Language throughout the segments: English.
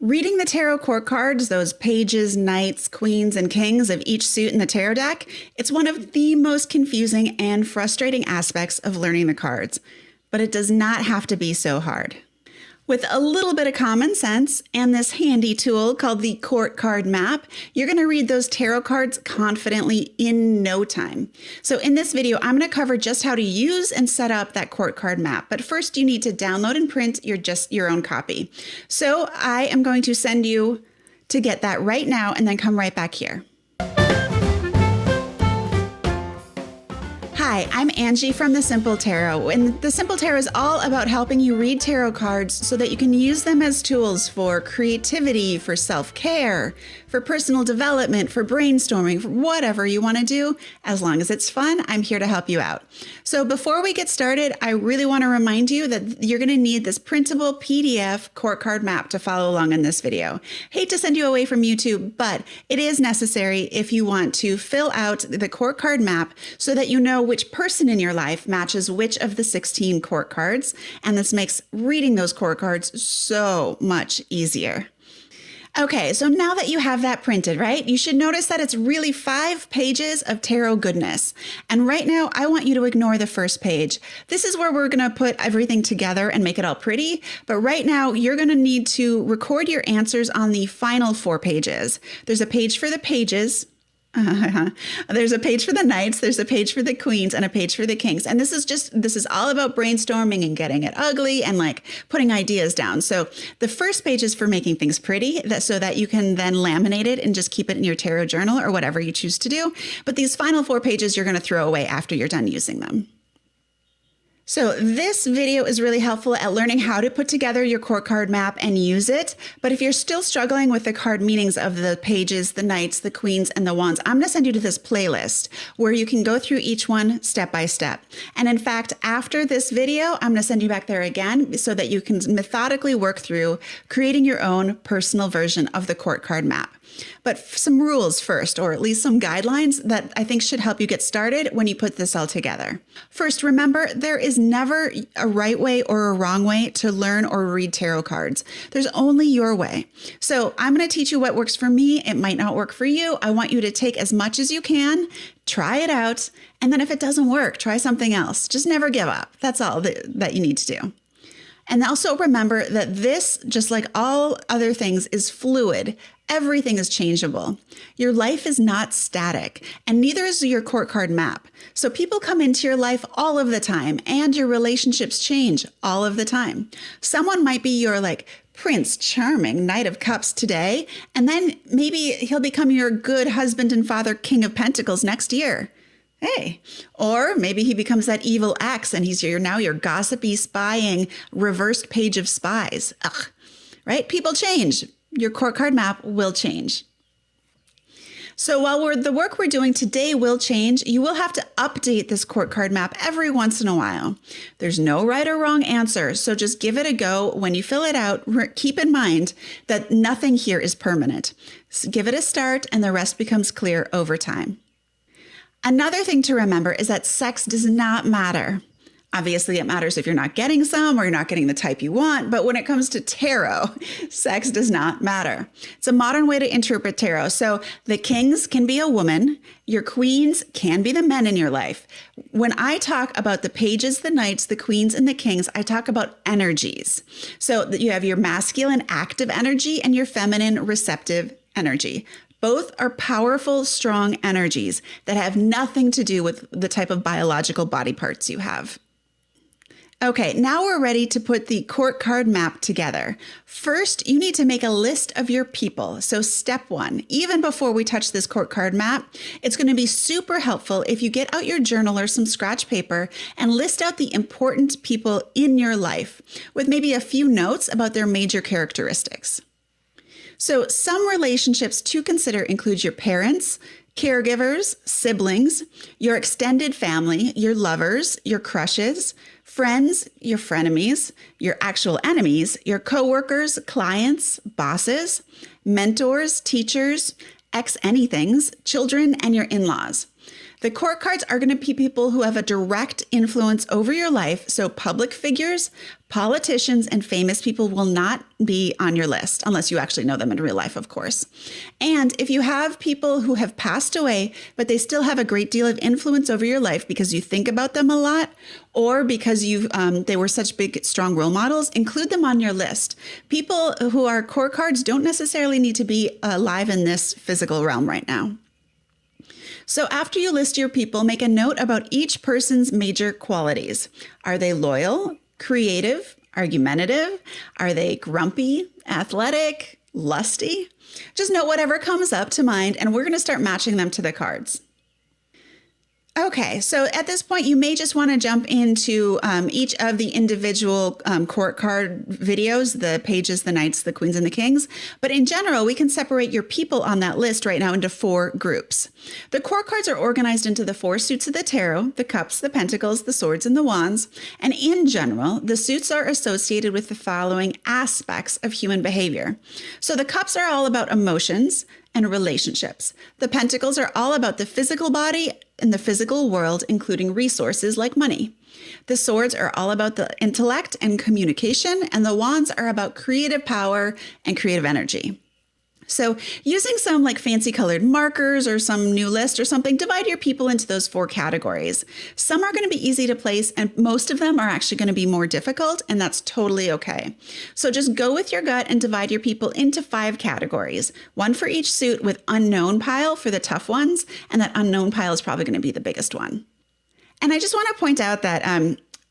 Reading the tarot court cards, those pages, knights, queens, and kings of each suit in the tarot deck, it's one of the most confusing and frustrating aspects of learning the cards. But it does not have to be so hard. With a little bit of common sense and this handy tool called the court card map, you're going to read those tarot cards confidently in no time. So in this video, I'm going to cover just how to use and set up that court card map. But first, you need to download and print your own copy. So I am going to send you to get that right now and then come right back here. Hi, I'm Angie from The Simple Tarot, and The Simple Tarot is all about helping you read tarot cards so that you can use them as tools for creativity, for self-care, for personal development, for brainstorming, for whatever you want to do. As long as it's fun, I'm here to help you out. So before we get started, I really want to remind you that you're going to need this printable PDF court card map to follow along in this video. Hate to send you away from YouTube, but it is necessary if you want to fill out the court card map so that you know which person in your life matches which of the 16 court cards, and this makes reading those court cards so much easier. Okay, so now that you have that printed, right, you should notice that it's really 5 pages of tarot goodness. And right now, I want you to ignore the first page. This is where we're going to put everything together and make it all pretty. But right now, you're going to need to record your answers on the final 4 pages. There's a page for the pages. There's a page for the knights, there's a page for the queens, and a page for the kings. And this is all about brainstorming and getting it ugly and like putting ideas down. So the first page is for making things pretty so that you can then laminate it and just keep it in your tarot journal or whatever you choose to do. But these final 4 pages you're going to throw away after you're done using them. So this video is really helpful at learning how to put together your court card map and use it. But if you're still struggling with the card meanings of the pages, the knights, the queens, and the wands, I'm going to send you to this playlist where you can go through each one step by step. And in fact, after this video, I'm going to send you back there again so that you can methodically work through creating your own personal version of the court card map. But some rules first, or at least some guidelines that I think should help you get started when you put this all together. First, remember, there is never a right way or a wrong way to learn or read tarot cards. There's only your way. So I'm going to teach you what works for me. It might not work for you. I want you to take as much as you can, try it out, and then if it doesn't work, try something else. Just never give up. That's all that you need to do. And also remember that this, just like all other things, is fluid. Everything is changeable. Your life is not static, and neither is your court card map. So people come into your life all of the time, and your relationships change all of the time. Someone might be your Prince Charming Knight of Cups today, and then maybe he'll become your good husband and father King of Pentacles next year. Hey, or maybe he becomes that evil ex and he's now your gossipy, spying, reversed page of spies. Ugh, right? People change. Your court card map will change. So while the work we're doing today will change, you will have to update this court card map every once in a while. There's no right or wrong answer, so just give it a go. When you fill it out, keep in mind that nothing here is permanent. So give it a start and the rest becomes clear over time. Another thing to remember is that sex does not matter. Obviously, it matters if you're not getting some or you're not getting the type you want, but when it comes to tarot, sex does not matter. It's a modern way to interpret tarot. So the kings can be a woman, your queens can be the men in your life. When I talk about the pages, the knights, the queens, and the kings, I talk about energies. So you have your masculine active energy and your feminine receptive energy. Both are powerful, strong energies that have nothing to do with the type of biological body parts you have. Okay, now we're ready to put the court card map together. First, you need to make a list of your people. So step 1, even before we touch this court card map, it's going to be super helpful if you get out your journal or some scratch paper and list out the important people in your life with maybe a few notes about their major characteristics. So some relationships to consider include your parents, caregivers, siblings, your extended family, your lovers, your crushes, friends, your frenemies, your actual enemies, your coworkers, clients, bosses, mentors, teachers, ex-anythings, children, and your in-laws. The court cards are going to be people who have a direct influence over your life. So public figures, politicians, and famous people will not be on your list unless you actually know them in real life, of course. And if you have people who have passed away, but they still have a great deal of influence over your life because you think about them a lot, or because they were such big, strong role models, include them on your list. People who are court cards don't necessarily need to be alive in this physical realm right now. So after you list your people, make a note about each person's major qualities. Are they loyal, creative, argumentative? Are they grumpy, athletic, lusty? Just note whatever comes up to mind, and we're going to start matching them to the cards. Okay, so at this point, you may just want to jump into each of the individual court card videos, the pages, the knights, the queens, and the kings. But in general, we can separate your people on that list right now into 4 groups. The court cards are organized into the 4 suits of the tarot: the cups, the pentacles, the swords, and the wands. And in general, the suits are associated with the following aspects of human behavior. So the cups are all about emotions and relationships. The pentacles are all about the physical body and the physical world, including resources like money. The swords are all about the intellect and communication, and the wands are about creative power and creative energy. So using some like fancy colored markers or some new list or something, divide your people into those 4 categories. Some are going to be easy to place, and most of them are actually going to be more difficult, and that's totally okay. So just go with your gut and divide your people into 5 categories, 1 for each suit, with unknown pile for the tough ones, and that unknown pile is probably going to be the biggest one. And I just want to point out that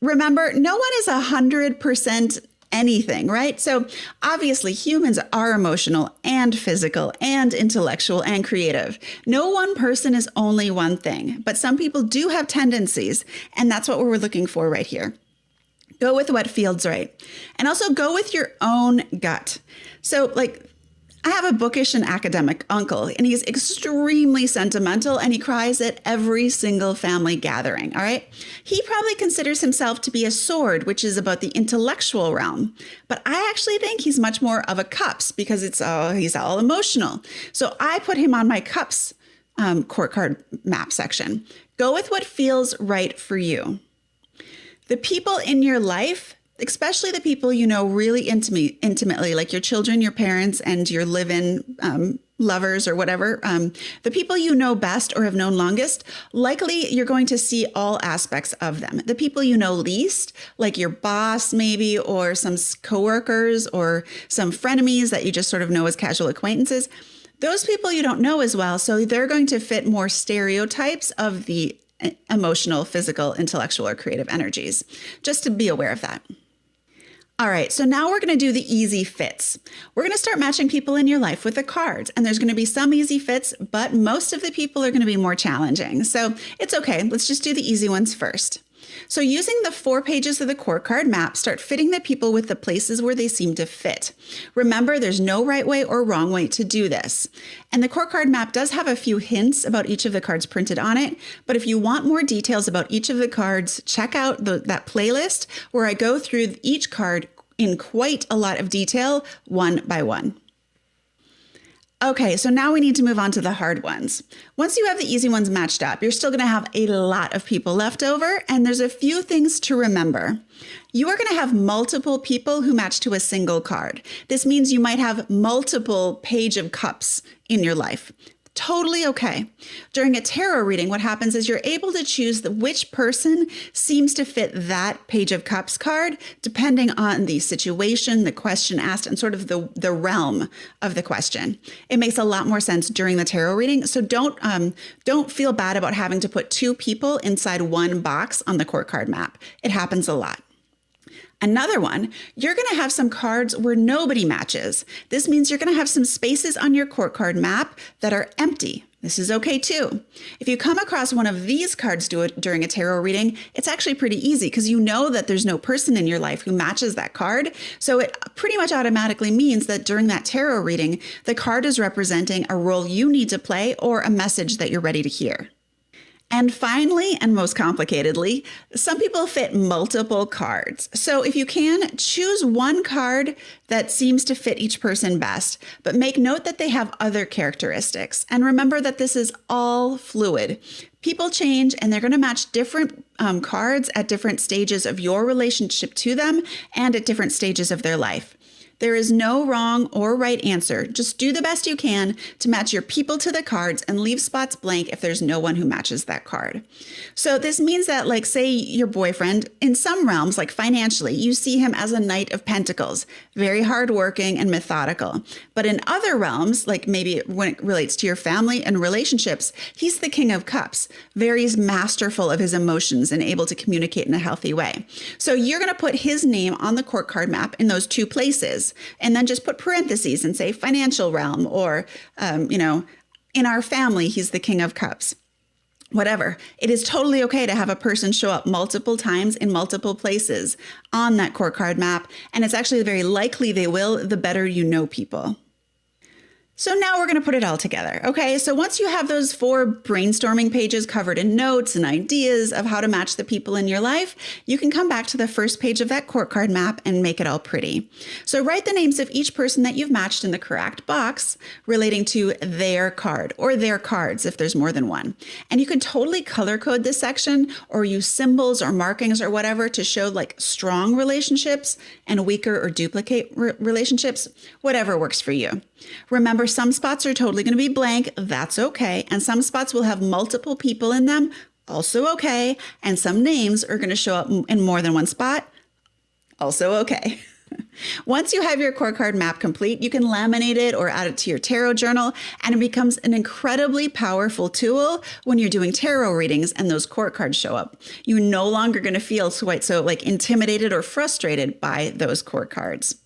remember, no one is 100% anything, right? So obviously humans are emotional and physical and intellectual and creative. No one person is only one thing, but some people do have tendencies, and that's what we're looking for right here. Go with what feels right. And also go with your own gut. So I have a bookish and academic uncle, and he's extremely sentimental, and he cries at every single family gathering, all right? He probably considers himself to be a sword, which is about the intellectual realm. But I actually think he's much more of a cups because he's all emotional. So I put him on my cups court card map section. Go with what feels right for you. The people in your life, especially the people you know really intimately, like your children, your parents, and your live-in lovers or whatever, the people you know best or have known longest, likely you're going to see all aspects of them. The people you know least, like your boss maybe, or some coworkers or some frenemies that you just sort of know as casual acquaintances, those people you don't know as well, so they're going to fit more stereotypes of the emotional, physical, intellectual, or creative energies. Just to be aware of that. All right, so now we're going to do the easy fits. We're going to start matching people in your life with the cards, and there's going to be some easy fits, but most of the people are going to be more challenging. So it's okay. Let's just do the easy ones first. So using the 4 pages of the court card map, start fitting the people with the places where they seem to fit. Remember, there's no right way or wrong way to do this. And the court card map does have a few hints about each of the cards printed on it. But if you want more details about each of the cards, check out that playlist where I go through each card in quite a lot of detail, one by one. Okay, so now we need to move on to the hard ones. Once you have the easy ones matched up, you're still going to have a lot of people left over, and there's a few things to remember. You are going to have multiple people who match to a single card. This means you might have multiple page of cups in your life. Totally okay. During a tarot reading, what happens is you're able to choose which person seems to fit that page of cups card, depending on the situation, the question asked, and sort of the realm of the question. It makes a lot more sense during the tarot reading. So don't feel bad about having to put 2 people inside one box on the court card map. It happens a lot. Another one, you're going to have some cards where nobody matches. This means you're going to have some spaces on your court card map that are empty. This is okay too. If you come across one of these cards during a tarot reading, it's actually pretty easy because you know that there's no person in your life who matches that card. So it pretty much automatically means that during that tarot reading, the card is representing a role you need to play or a message that you're ready to hear. And finally, and most complicatedly, some people fit multiple cards. So if you can, choose one card that seems to fit each person best, but make note that they have other characteristics. And remember that this is all fluid. People change and they're going to match different cards at different stages of your relationship to them and at different stages of their life. There is no wrong or right answer. Just do the best you can to match your people to the cards and leave spots blank if there's no one who matches that card. So this means that, like, say your boyfriend, in some realms, like financially, you see him as a Knight of Pentacles, very hardworking and methodical. But in other realms, like maybe when it relates to your family and relationships, he's the King of Cups, very masterful of his emotions and able to communicate in a healthy way. So you're going to put his name on the court card map in those two places. And then just put parentheses and say financial realm or, in our family, he's the King of Cups. Whatever. It is totally okay to have a person show up multiple times in multiple places on that court card map. And it's actually very likely they will, the better you know people. So now we're going to put it all together. Okay, so once you have those 4 brainstorming pages covered in notes and ideas of how to match the people in your life, you can come back to the first page of that court card map and make it all pretty. So write the names of each person that you've matched in the correct box relating to their card or their cards if there's more than one. And you can totally color code this section or use symbols or markings or whatever to show like strong relationships and weaker or duplicate relationships, whatever works for you. Remember, some spots are totally going to be blank. That's okay. And some spots will have multiple people in them. Also okay. And some names are going to show up in more than one spot. Also okay. Once you have your court card map complete, you can laminate it or add it to your tarot journal, and it becomes an incredibly powerful tool when you're doing tarot readings and those court cards show up. You're no longer going to feel quite so like intimidated or frustrated by those court cards.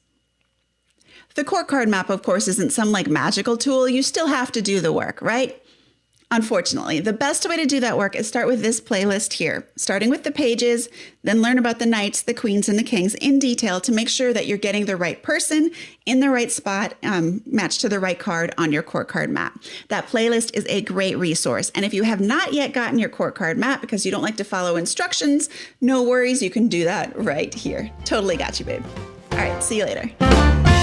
The court card map, of course, isn't some like magical tool. You still have to do the work, right? Unfortunately, the best way to do that work is start with this playlist here, starting with the pages, then learn about the knights, the queens, and the kings in detail to make sure that you're getting the right person in the right spot, matched to the right card on your court card map. That playlist is a great resource. And if you have not yet gotten your court card map because you don't like to follow instructions, no worries, you can do that right here. Totally got you, babe. All right, see you later.